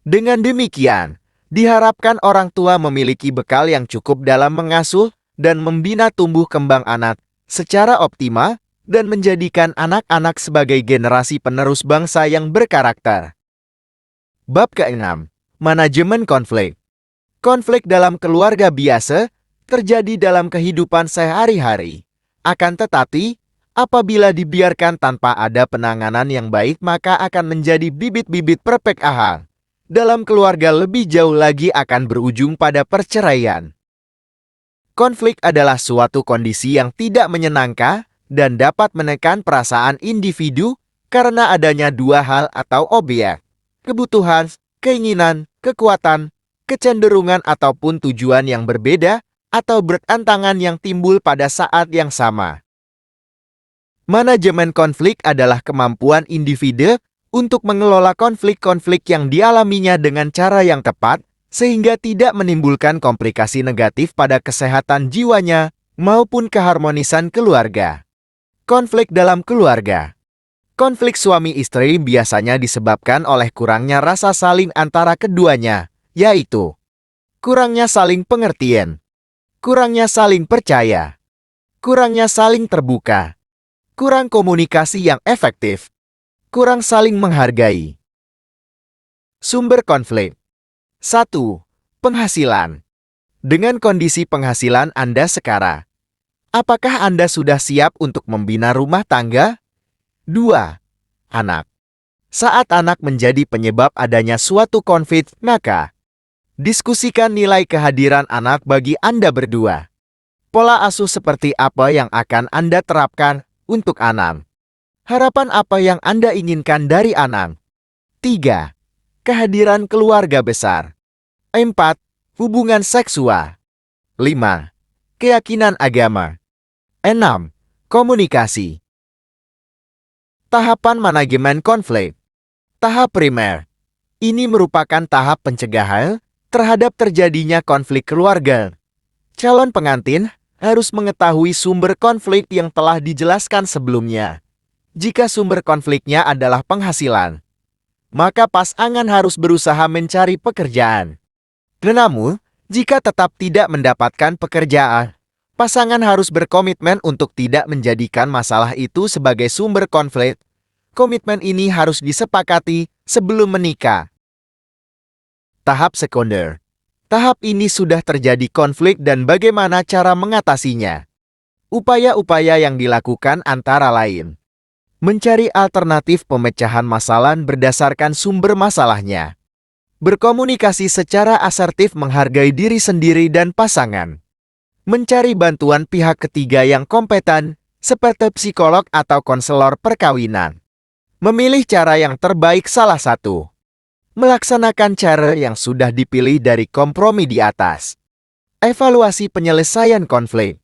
Dengan demikian, diharapkan orang tua memiliki bekal yang cukup dalam mengasuh dan membina tumbuh kembang anak secara optimal dan menjadikan anak-anak sebagai generasi penerus bangsa yang berkarakter. Bab ke-6. Manajemen konflik. Konflik dalam keluarga biasa terjadi dalam kehidupan sehari-hari. Akan tetapi, apabila dibiarkan tanpa ada penanganan yang baik, maka akan menjadi bibit-bibit perpecahan. Dalam keluarga lebih jauh lagi akan berujung pada perceraian. Konflik adalah suatu kondisi yang tidak menyenangkan dan dapat menekan perasaan individu karena adanya dua hal atau objek, kebutuhan, keinginan, kekuatan, kecenderungan ataupun tujuan yang berbeda atau bertentangan yang timbul pada saat yang sama. Manajemen konflik adalah kemampuan individu untuk mengelola konflik-konflik yang dialaminya dengan cara yang tepat, sehingga tidak menimbulkan komplikasi negatif pada kesehatan jiwanya maupun keharmonisan keluarga. Konflik dalam keluarga. Konflik suami istri biasanya disebabkan oleh kurangnya rasa saling antara keduanya, yaitu kurangnya saling pengertian, kurangnya saling percaya, kurangnya saling terbuka, kurang komunikasi yang efektif, kurang saling menghargai. Sumber konflik. 1. Penghasilan. Dengan kondisi penghasilan Anda sekarang, apakah Anda sudah siap untuk membina rumah tangga? 2. Anak. Saat anak menjadi penyebab adanya suatu konflik, maka diskusikan nilai kehadiran anak bagi Anda berdua. Pola asuh seperti apa yang akan Anda terapkan untuk anak? Harapan apa yang Anda inginkan dari anak? 3. Kehadiran keluarga besar. 4. Hubungan seksual. 5. Keyakinan agama. 6. Komunikasi. Tahapan manajemen konflik. Tahap primer. Ini merupakan tahap pencegahan terhadap terjadinya konflik keluarga. Calon pengantin harus mengetahui sumber konflik yang telah dijelaskan sebelumnya. Jika sumber konfliknya adalah penghasilan, maka pasangan harus berusaha mencari pekerjaan. Namun, jika tetap tidak mendapatkan pekerjaan, pasangan harus berkomitmen untuk tidak menjadikan masalah itu sebagai sumber konflik. Komitmen ini harus disepakati sebelum menikah. Tahap sekunder. Tahap ini sudah terjadi konflik dan bagaimana cara mengatasinya. Upaya-upaya yang dilakukan antara lain: mencari alternatif pemecahan masalah berdasarkan sumber masalahnya. Berkomunikasi secara asertif menghargai diri sendiri dan pasangan. Mencari bantuan pihak ketiga yang kompeten, seperti psikolog atau konselor perkawinan. Memilih cara yang terbaik salah satu. Melaksanakan cara yang sudah dipilih dari kompromi di atas. Evaluasi penyelesaian konflik.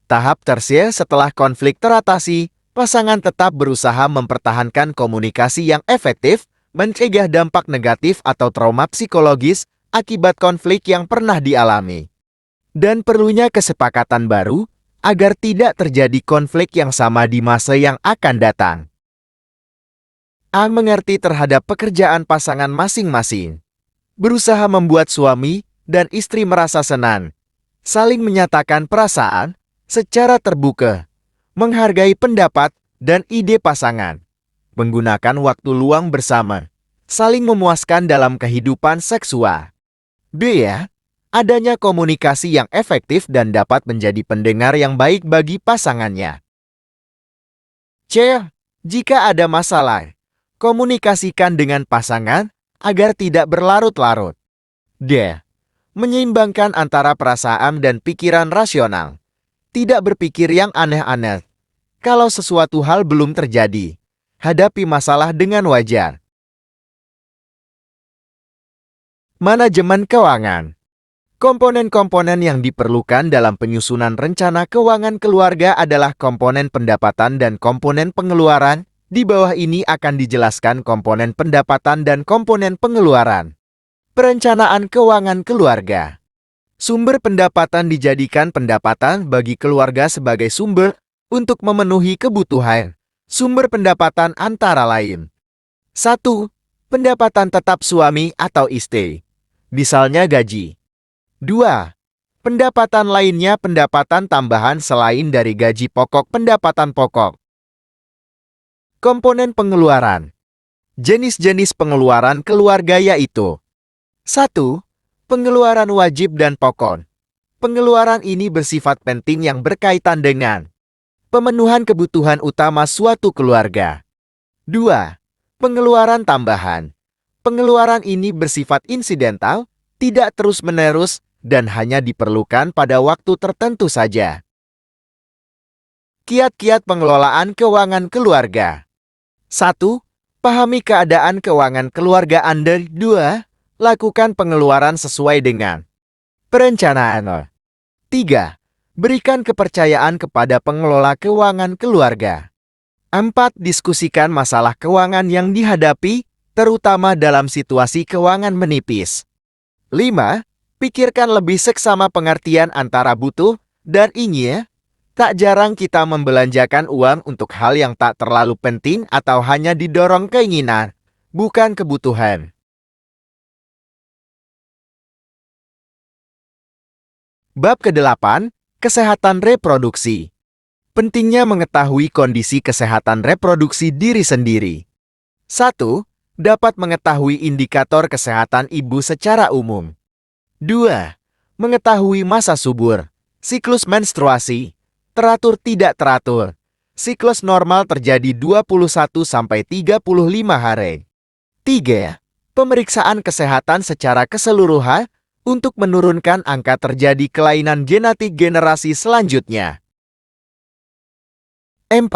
Tahap tersier. Setelah konflik teratasi, pasangan tetap berusaha mempertahankan komunikasi yang efektif, mencegah dampak negatif atau trauma psikologis akibat konflik yang pernah dialami. Dan perlunya kesepakatan baru agar tidak terjadi konflik yang sama di masa yang akan datang. A. Mengerti terhadap pekerjaan pasangan masing-masing. Berusaha membuat suami dan istri merasa senang. Saling menyatakan perasaan secara terbuka. Menghargai pendapat dan ide pasangan. Menggunakan waktu luang bersama. Saling memuaskan dalam kehidupan seksual. B. Adanya komunikasi yang efektif dan dapat menjadi pendengar yang baik bagi pasangannya. C. Jika ada masalah, komunikasikan dengan pasangan agar tidak berlarut-larut. D. Menyeimbangkan antara perasaan dan pikiran rasional. Tidak berpikir yang aneh-aneh. Kalau sesuatu hal belum terjadi, hadapi masalah dengan wajar. Manajemen keuangan. Komponen-komponen yang diperlukan dalam penyusunan rencana keuangan keluarga adalah komponen pendapatan dan komponen pengeluaran. Di bawah ini akan dijelaskan komponen pendapatan dan komponen pengeluaran. Perencanaan keuangan keluarga. Sumber pendapatan dijadikan pendapatan bagi keluarga sebagai sumber untuk memenuhi kebutuhan. Sumber pendapatan antara lain. 1. Pendapatan tetap suami atau istri. Misalnya gaji. 2. Pendapatan lainnya pendapatan tambahan selain dari gaji pokok pendapatan pokok. Komponen pengeluaran. Jenis-jenis pengeluaran keluarga yaitu 1. Pengeluaran wajib dan pokok. Pengeluaran ini bersifat penting yang berkaitan dengan pemenuhan kebutuhan utama suatu keluarga. 2. Pengeluaran tambahan. Pengeluaran ini bersifat insidental, tidak terus-menerus, dan hanya diperlukan pada waktu tertentu saja. Kiat-kiat pengelolaan keuangan keluarga. 1. Pahami keadaan keuangan keluarga Anda. 2. Lakukan pengeluaran sesuai dengan perencanaan. 3. Berikan kepercayaan kepada pengelola keuangan keluarga. 4. Diskusikan masalah keuangan yang dihadapi, terutama dalam situasi keuangan menipis. 5. Pikirkan lebih seksama pengertian antara butuh dan ingin. Tak jarang kita membelanjakan uang untuk hal yang tak terlalu penting atau hanya didorong keinginan, bukan kebutuhan. Bab ke-8, Kesehatan Reproduksi. Pentingnya mengetahui kondisi kesehatan reproduksi diri sendiri. 1. Dapat mengetahui indikator kesehatan ibu secara umum. 2. Mengetahui masa subur, siklus menstruasi, teratur tidak teratur. Siklus normal terjadi 21-35 hari. 3. Pemeriksaan kesehatan secara keseluruhan untuk menurunkan angka terjadi kelainan genetik generasi selanjutnya. 4.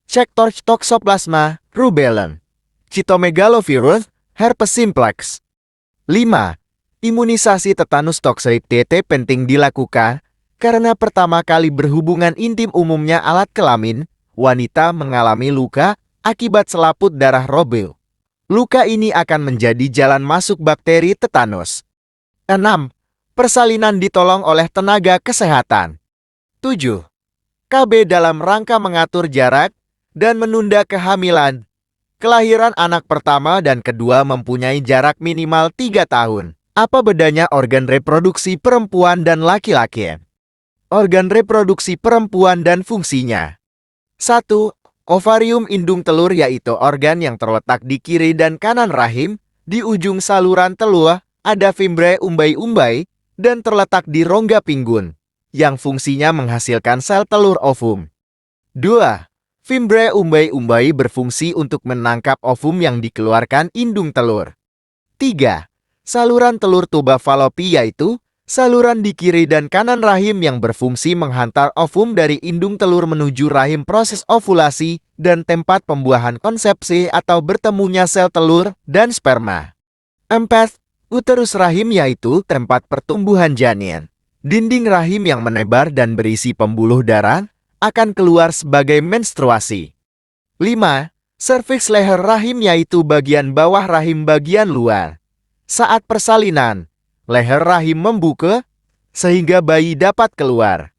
Cek Toxoplasma, Rubella, Cytomegalovirus, Herpes simplex. 5. Imunisasi tetanus toksik TT penting dilakukan karena pertama kali berhubungan intim umumnya alat kelamin, wanita mengalami luka akibat selaput darah robel. Luka ini akan menjadi jalan masuk bakteri tetanus. 6. Persalinan ditolong oleh tenaga kesehatan. 7. KB dalam rangka mengatur jarak dan menunda kehamilan. Kelahiran anak pertama dan kedua mempunyai jarak minimal 3 tahun. Apa bedanya organ reproduksi perempuan dan laki-laki? Organ reproduksi perempuan dan fungsinya. 1. Ovarium indung telur yaitu organ yang terletak di kiri dan kanan rahim. Di ujung saluran telur ada fimbre umbai-umbai dan terletak di rongga pinggul, yang fungsinya menghasilkan sel telur ovum. 2. Fimbre umbai-umbai berfungsi untuk menangkap ovum yang dikeluarkan indung telur. 3. Saluran telur tuba falopi yaitu saluran di kiri dan kanan rahim yang berfungsi menghantar ovum dari indung telur menuju rahim proses ovulasi dan tempat pembuahan konsepsi atau bertemunya sel telur dan sperma. 4. Uterus rahim yaitu tempat pertumbuhan janin. Dinding rahim yang menebar dan berisi pembuluh darah akan keluar sebagai menstruasi. 5. Serviks leher rahim yaitu bagian bawah rahim bagian luar. Saat persalinan, leher rahim membuka sehingga bayi dapat keluar.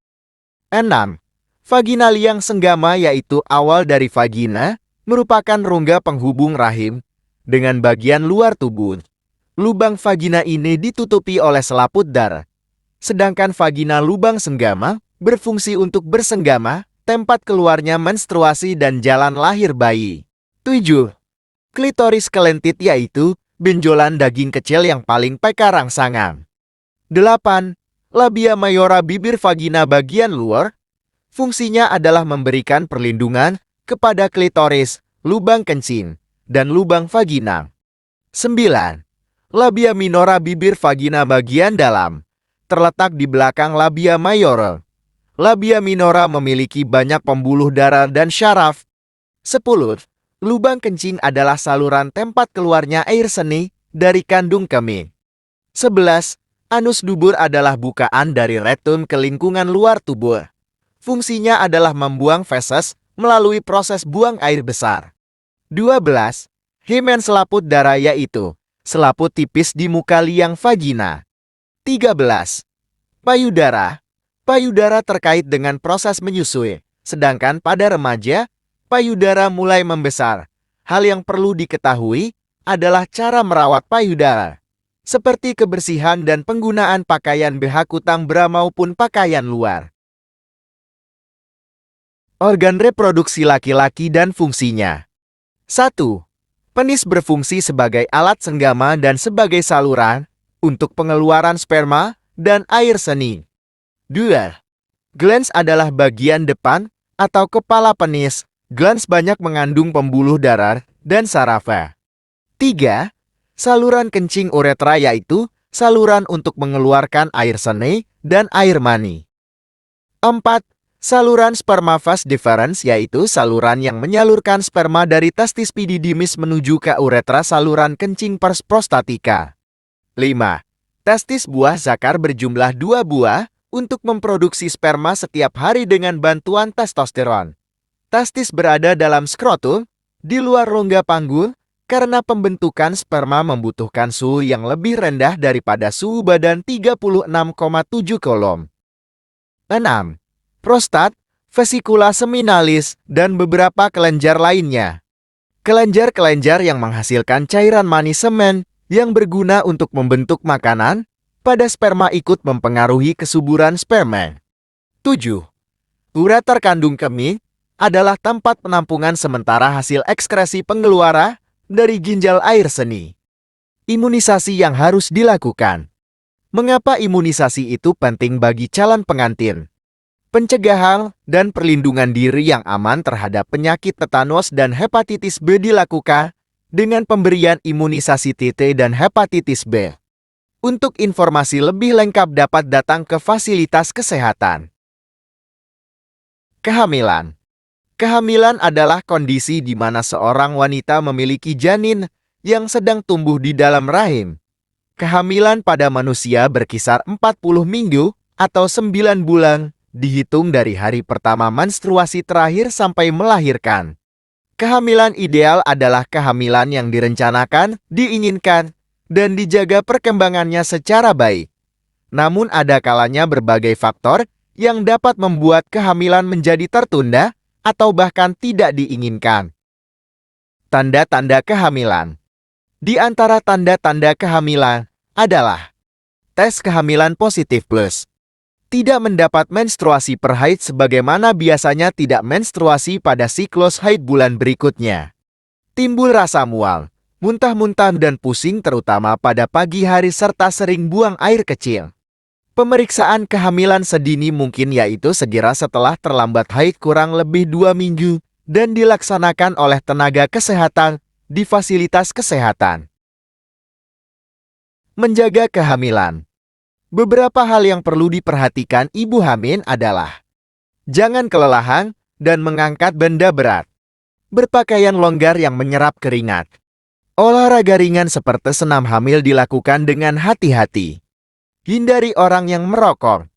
6. Vagina liang senggama yaitu awal dari vagina, merupakan rongga penghubung rahim dengan bagian luar tubuh. Lubang vagina ini ditutupi oleh selaput darah. Sedangkan vagina lubang senggama berfungsi untuk bersenggama, tempat keluarnya menstruasi dan jalan lahir bayi. 7. Klitoris kelentit yaitu benjolan daging kecil yang paling peka rangsangan. 8. Labia mayora bibir vagina bagian luar. Fungsinya adalah memberikan perlindungan kepada klitoris, lubang kencing, dan lubang vagina. 9. Labia minora bibir vagina bagian dalam. Terletak di belakang labia mayora. Labia minora memiliki banyak pembuluh darah dan syaraf. 10. Lubang kencing adalah saluran tempat keluarnya air seni dari kandung kemih. 11. Anus dubur adalah bukaan dari rektum ke lingkungan luar tubuh. Fungsinya adalah membuang feses melalui proses buang air besar. 12. Himen selaput darah yaitu selaput tipis di muka liang vagina. 13. Payudara. Payudara terkait dengan proses menyusui, sedangkan pada remaja, payudara mulai membesar. Hal yang perlu diketahui adalah cara merawat payudara, seperti kebersihan dan penggunaan pakaian BH kutang bra maupun pakaian luar. Organ reproduksi laki-laki dan fungsinya. 1. Penis berfungsi sebagai alat senggama dan sebagai saluran untuk pengeluaran sperma dan air seni. 2. Glans adalah bagian depan atau kepala penis. Glans banyak mengandung pembuluh darah dan sarafa. 3. Saluran kencing uretra yaitu saluran untuk mengeluarkan air seni dan air mani. 4. Saluran sperma vas deferens yaitu saluran yang menyalurkan sperma dari testis epididymis menuju ke uretra saluran kencing pars prostatica. 5. Testis buah zakar berjumlah 2 buah untuk memproduksi sperma setiap hari dengan bantuan testosteron. Testis berada dalam skrotum, di luar rongga panggul, karena pembentukan sperma membutuhkan suhu yang lebih rendah daripada suhu badan 36,7 kolom. 6. Prostat, vesikula seminalis, dan beberapa kelenjar lainnya. Kelenjar-kelenjar yang menghasilkan cairan mani semen yang berguna untuk membentuk makanan pada sperma ikut mempengaruhi kesuburan sperma. 7. Ureter kandung kemih adalah tempat penampungan sementara hasil ekskresi pengeluara dari ginjal air seni. Imunisasi yang harus dilakukan. Mengapa imunisasi itu penting bagi calon pengantin? Pencegahan dan perlindungan diri yang aman terhadap penyakit tetanus dan hepatitis B dilakukan dengan pemberian imunisasi TT dan hepatitis B. Untuk informasi lebih lengkap dapat datang ke fasilitas kesehatan. Kehamilan. Kehamilan adalah kondisi di mana seorang wanita memiliki janin yang sedang tumbuh di dalam rahim. Kehamilan pada manusia berkisar 40 minggu atau 9 bulan, dihitung dari hari pertama menstruasi terakhir sampai melahirkan. Kehamilan ideal adalah kehamilan yang direncanakan, diinginkan, dan dijaga perkembangannya secara baik. Namun ada kalanya berbagai faktor yang dapat membuat kehamilan menjadi tertunda atau bahkan tidak diinginkan. Tanda-tanda kehamilan. Di antara tanda-tanda kehamilan adalah tes kehamilan positif plus. Tidak mendapat menstruasi per haid sebagaimana biasanya tidak menstruasi pada siklus haid bulan berikutnya. Timbul rasa mual, muntah-muntah dan pusing terutama pada pagi hari serta sering buang air kecil. Pemeriksaan kehamilan sedini mungkin yaitu segera setelah terlambat haid kurang lebih 2 minggu dan dilaksanakan oleh tenaga kesehatan di fasilitas kesehatan. Menjaga kehamilan. Beberapa hal yang perlu diperhatikan ibu hamil adalah jangan kelelahan dan mengangkat benda berat. Berpakaian longgar yang menyerap keringat. Olahraga ringan seperti senam hamil dilakukan dengan hati-hati. Hindari orang yang merokok.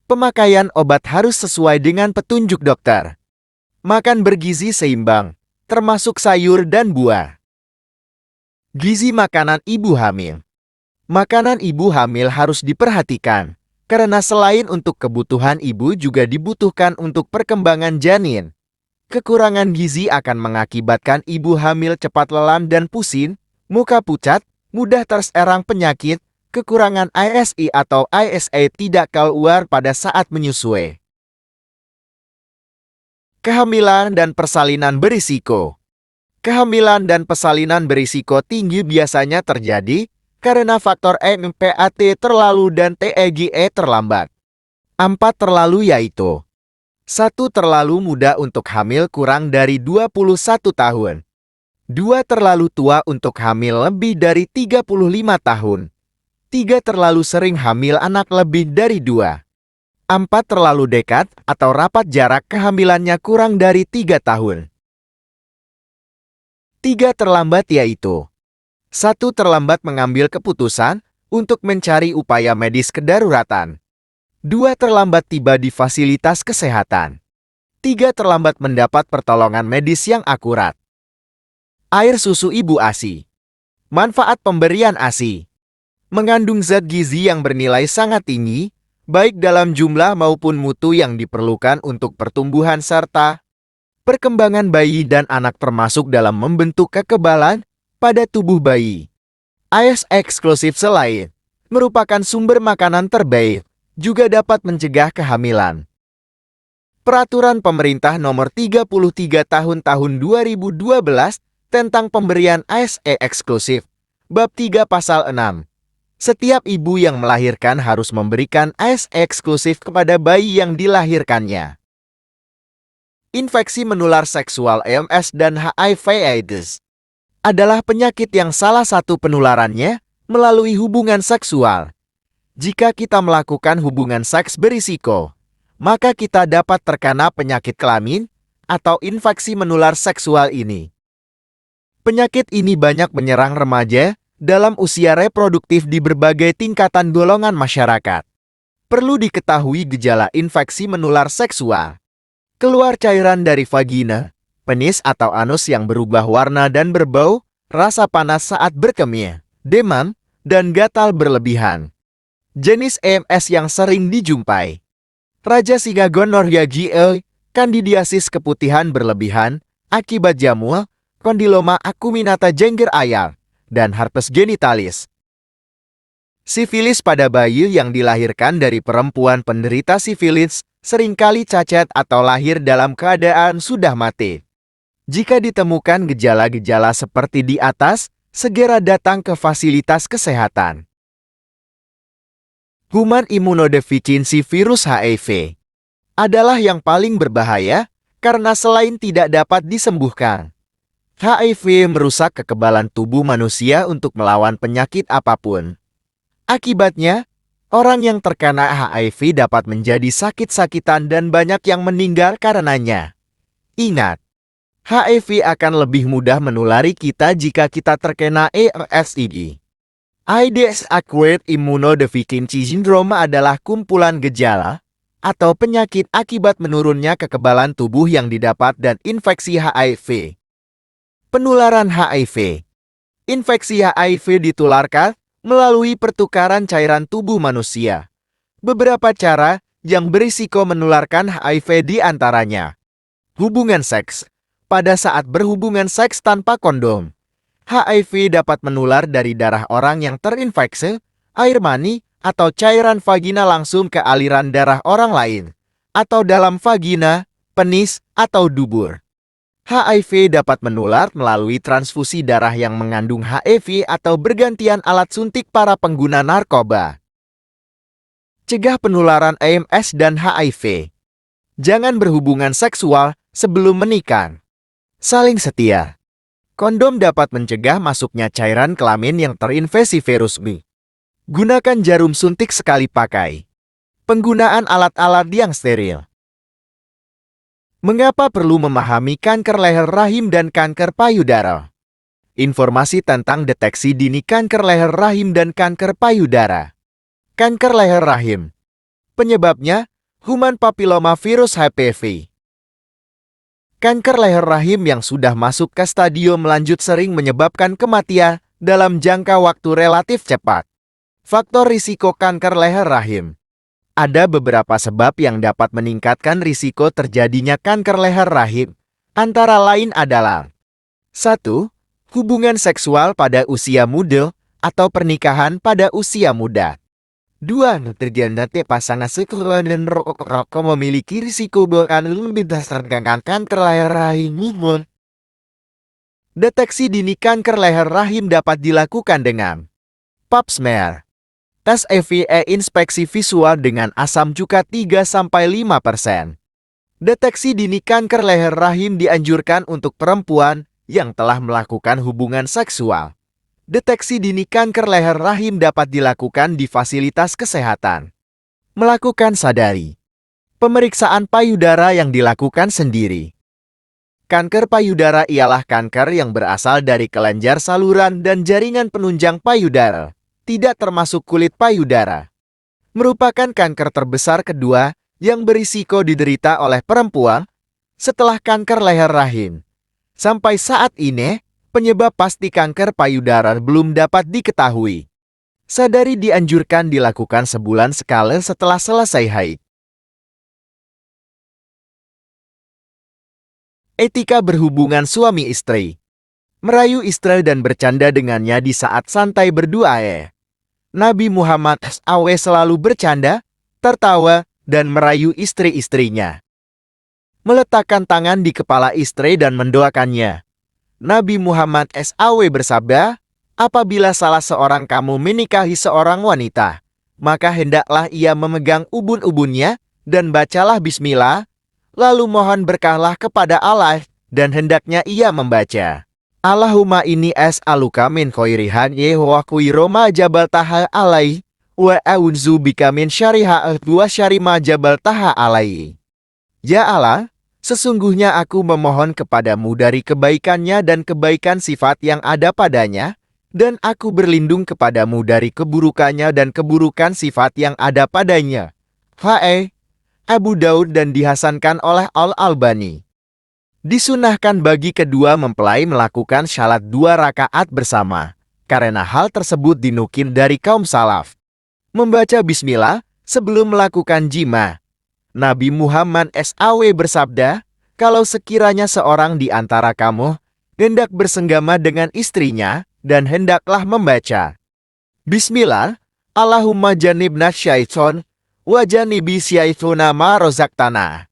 Pemakaian obat harus sesuai dengan petunjuk dokter. Makan bergizi seimbang, termasuk sayur dan buah. Gizi makanan ibu hamil. Makanan ibu hamil harus diperhatikan, karena selain untuk kebutuhan ibu juga dibutuhkan untuk perkembangan janin. Kekurangan gizi akan mengakibatkan ibu hamil cepat lelah dan pusing, muka pucat, mudah terserang penyakit, kekurangan ISI atau ISA tidak keluar pada saat menyusui. Kehamilan dan persalinan berisiko. Kehamilan dan persalinan berisiko tinggi biasanya terjadi karena faktor MPAT terlalu dan TEGE terlambat. 4 terlalu yaitu 1 terlalu muda untuk hamil kurang dari 21 tahun. 2 terlalu tua untuk hamil lebih dari 35 tahun. 3 terlalu sering hamil anak lebih dari 2. 4 terlalu dekat atau rapat jarak kehamilannya kurang dari 3 tahun. 3 terlambat yaitu 1 terlambat mengambil keputusan untuk mencari upaya medis kedaruratan. 2. Terlambat tiba di fasilitas kesehatan. 3. Terlambat mendapat pertolongan medis yang akurat. Air susu ibu ASI. Manfaat pemberian ASI. Mengandung zat gizi yang bernilai sangat tinggi, baik dalam jumlah maupun mutu yang diperlukan untuk pertumbuhan serta perkembangan bayi dan anak, termasuk dalam membentuk kekebalan pada tubuh bayi. AS eksklusif selain merupakan sumber makanan terbaik, juga dapat mencegah kehamilan. Peraturan Pemerintah Nomor 33 Tahun 2012 tentang pemberian ASE eksklusif, Bab 3 Pasal 6. Setiap ibu yang melahirkan harus memberikan ASE eksklusif kepada bayi yang dilahirkannya. Infeksi menular seksual (EMS) dan HIV/AIDS adalah penyakit yang salah satu penularannya melalui hubungan seksual. Jika kita melakukan hubungan seks berisiko, maka kita dapat terkena penyakit kelamin atau infeksi menular seksual ini. Penyakit ini banyak menyerang remaja dalam usia reproduktif di berbagai tingkatan golongan masyarakat. Perlu diketahui gejala infeksi menular seksual. Keluar cairan dari vagina, penis atau anus yang berubah warna dan berbau, rasa panas saat berkemih, demam, dan gatal berlebihan. Jenis EMS yang sering dijumpai: Raja Singa gonorrhea GL, kandidiasis keputihan berlebihan, akibat jamur, kondiloma acuminata jengger ayam, dan herpes genitalis. Sifilis pada bayi yang dilahirkan dari perempuan penderita sifilis seringkali cacat atau lahir dalam keadaan sudah mati. Jika ditemukan gejala-gejala seperti di atas, segera datang ke fasilitas kesehatan. Human immunodeficiency virus HIV adalah yang paling berbahaya karena selain tidak dapat disembuhkan, HIV merusak kekebalan tubuh manusia untuk melawan penyakit apapun. Akibatnya, orang yang terkena HIV dapat menjadi sakit-sakitan dan banyak yang meninggal karenanya. Ingat, HIV akan lebih mudah menulari kita jika kita terkena AIDS. AIDS Acquired Immunodeficiency Syndrome adalah kumpulan gejala atau penyakit akibat menurunnya kekebalan tubuh yang didapat dan infeksi HIV. Penularan HIV. Infeksi HIV ditularkan melalui pertukaran cairan tubuh manusia. Beberapa cara yang berisiko menularkan HIV diantaranya: hubungan seks. Pada saat berhubungan seks tanpa kondom, HIV dapat menular dari darah orang yang terinfeksi, air mani, atau cairan vagina langsung ke aliran darah orang lain, atau dalam vagina, penis, atau dubur. HIV dapat menular melalui transfusi darah yang mengandung HIV atau bergantian alat suntik para pengguna narkoba. Cegah penularan EMS dan HIV. Jangan berhubungan seksual sebelum menikah. Saling setia. Kondom dapat mencegah masuknya cairan kelamin yang terinfeksi virus B. Gunakan jarum suntik sekali pakai. Penggunaan alat-alat yang steril. Mengapa perlu memahami kanker leher rahim dan kanker payudara? Informasi tentang deteksi dini kanker leher rahim dan kanker payudara. Kanker leher rahim. Penyebabnya, human papillomavirus HPV. Kanker leher rahim yang sudah masuk ke stadium lanjut sering menyebabkan kematian dalam jangka waktu relatif cepat. Faktor risiko kanker leher rahim. Ada beberapa sebab yang dapat meningkatkan risiko terjadinya kanker leher rahim. Antara lain adalah: 1. Hubungan seksual pada usia muda atau pernikahan pada usia muda. 2. Terjadi pasangan seksual dan rokok memiliki risiko lebih besar dengan kanker leher rahim. Deteksi dini kanker leher rahim dapat dilakukan dengan Pap smear. Tes FVE inspeksi visual dengan asam cuka 3-5%. Deteksi dini kanker leher rahim dianjurkan untuk perempuan yang telah melakukan hubungan seksual. Deteksi dini kanker leher rahim dapat dilakukan di fasilitas kesehatan. Melakukan sadari. Pemeriksaan payudara yang dilakukan sendiri. Kanker payudara ialah kanker yang berasal dari kelenjar saluran dan jaringan penunjang payudara. tidak termasuk kulit payudara. Merupakan kanker terbesar kedua yang berisiko diderita oleh perempuan setelah kanker leher rahim. Sampai saat ini, penyebab pasti kanker payudara belum dapat diketahui. Sadari dianjurkan dilakukan sebulan sekali setelah selesai haid. Etika berhubungan suami istri. Merayu istri dan bercanda dengannya di saat santai berdua. Nabi Muhammad SAW selalu bercanda, tertawa, dan merayu istri-istrinya. Meletakkan tangan di kepala istri dan mendoakannya. Nabi Muhammad SAW bersabda, apabila salah seorang kamu menikahi seorang wanita, maka hendaklah ia memegang ubun-ubunnya dan bacalah bismillah, lalu mohon berkahlah kepada Allah, dan hendaknya ia membaca, Allahumma inni as'aluka min khairihan wa khairu ma jabaltaha alai, wa a'udzu bika min syarriha wa syarri ma jabaltaha alai. Ya Allah, sesungguhnya aku memohon kepadamu dari kebaikannya dan kebaikan sifat yang ada padanya, dan aku berlindung kepadamu dari keburukannya dan keburukan sifat yang ada padanya. Abu Daud dan dihasankan oleh Al-Albani. Disunahkan bagi kedua mempelai melakukan syalat 2 rakaat bersama, karena hal tersebut dinukil dari kaum salaf. Membaca bismillah sebelum melakukan jima. Nabi Muhammad SAW bersabda, kalau sekiranya seorang di antara kamu hendak bersenggama dengan istrinya dan hendaklah membaca Bismillah, Allahumma janibna syaiton, wa janibi syaitona ma rozaktana.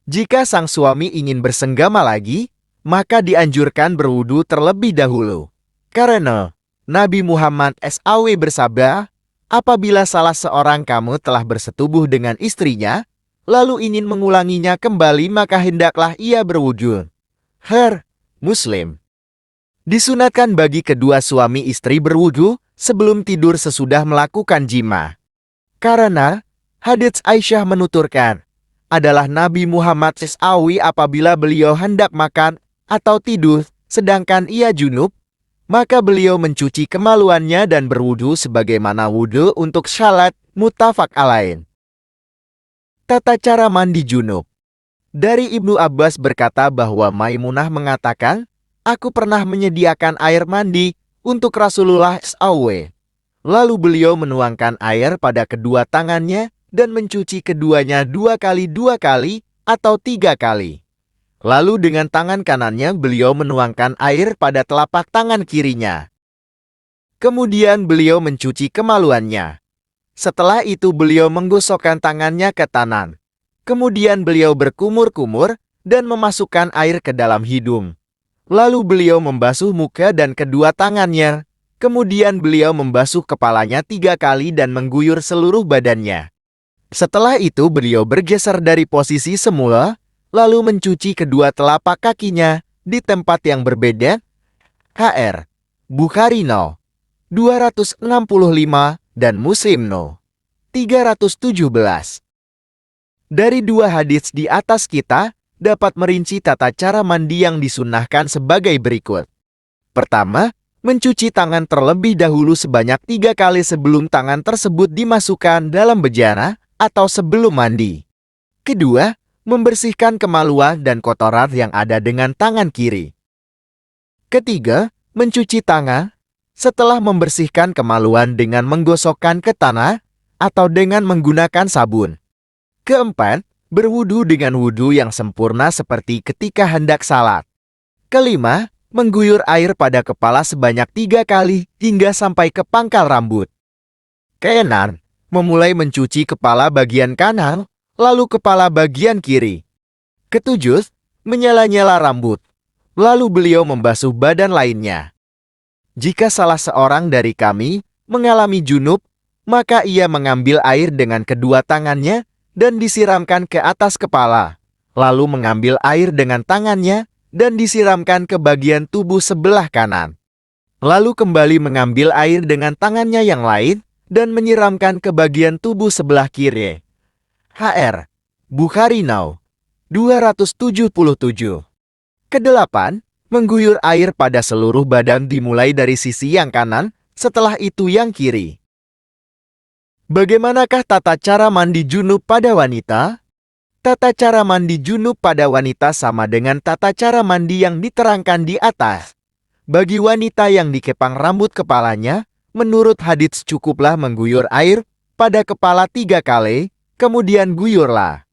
Jika sang suami ingin bersenggama lagi, maka dianjurkan berwudu terlebih dahulu. Karena Nabi Muhammad SAW bersabda, apabila salah seorang kamu telah bersetubuh dengan istrinya, lalu ingin mengulanginya kembali maka hendaklah ia berwudu. Muslim. Disunatkan bagi kedua suami istri berwudu sebelum tidur sesudah melakukan jima. Karena hadits Aisyah menuturkan, adalah Nabi Muhammad SAW apabila beliau hendak makan atau tidur sedangkan ia junub, maka beliau mencuci kemaluannya dan berwudu sebagaimana wudu untuk syalat, muttafaq alaih. Tata cara mandi junub. Dari Ibnu Abbas berkata bahwa Maimunah mengatakan, aku pernah menyediakan air mandi untuk Rasulullah SAW. Lalu beliau menuangkan air pada kedua tangannya dan mencuci keduanya 2 kali atau 3 kali. Lalu dengan tangan kanannya beliau menuangkan air pada telapak tangan kirinya. Kemudian beliau mencuci kemaluannya. Setelah itu beliau menggosokkan tangannya ke tangan. Kemudian beliau berkumur-kumur dan memasukkan air ke dalam hidung. Lalu beliau membasuh muka dan kedua tangannya. Kemudian beliau membasuh kepalanya 3 kali dan mengguyur seluruh badannya. Setelah itu beliau bergeser dari posisi semula, lalu mencuci kedua telapak kakinya di tempat yang berbeda. Bukhari No. 265 dan Muslim No. 317. Dari 2 hadits di atas kita dapat merinci tata cara mandi yang disunahkan sebagai berikut. Pertama, mencuci tangan terlebih dahulu sebanyak 3 kali sebelum tangan tersebut dimasukkan dalam bejana atau sebelum mandi. Kedua, membersihkan kemaluan dan kotoran yang ada dengan tangan kiri. Ketiga, mencuci tangan setelah membersihkan kemaluan dengan menggosokkan ke tanah atau dengan menggunakan sabun. Keempat, berwudu dengan wudu yang sempurna seperti ketika hendak salat. Kelima, mengguyur air pada kepala sebanyak 3 kali hingga sampai ke pangkal rambut. Keenam, memulai mencuci kepala bagian kanan, lalu kepala bagian kiri. Ketujuh, menyela-nyela rambut. Lalu beliau membasuh badan lainnya. Jika salah seorang dari kami mengalami junub, maka ia mengambil air dengan kedua tangannya dan disiramkan ke atas kepala, lalu mengambil air dengan tangannya dan disiramkan ke bagian tubuh sebelah kanan. Lalu kembali mengambil air dengan tangannya yang lain dan menyiramkan ke bagian tubuh sebelah kiri. Bukhari No. 277. Kedelapan, mengguyur air pada seluruh badan dimulai dari sisi yang kanan setelah itu yang kiri. Bagaimanakah tata cara mandi junub pada wanita? Tata cara mandi junub pada wanita sama dengan tata cara mandi yang diterangkan di atas. Bagi wanita yang dikepang rambut kepalanya, menurut hadits cukuplah mengguyur air pada kepala 3 kali, kemudian guyurlah.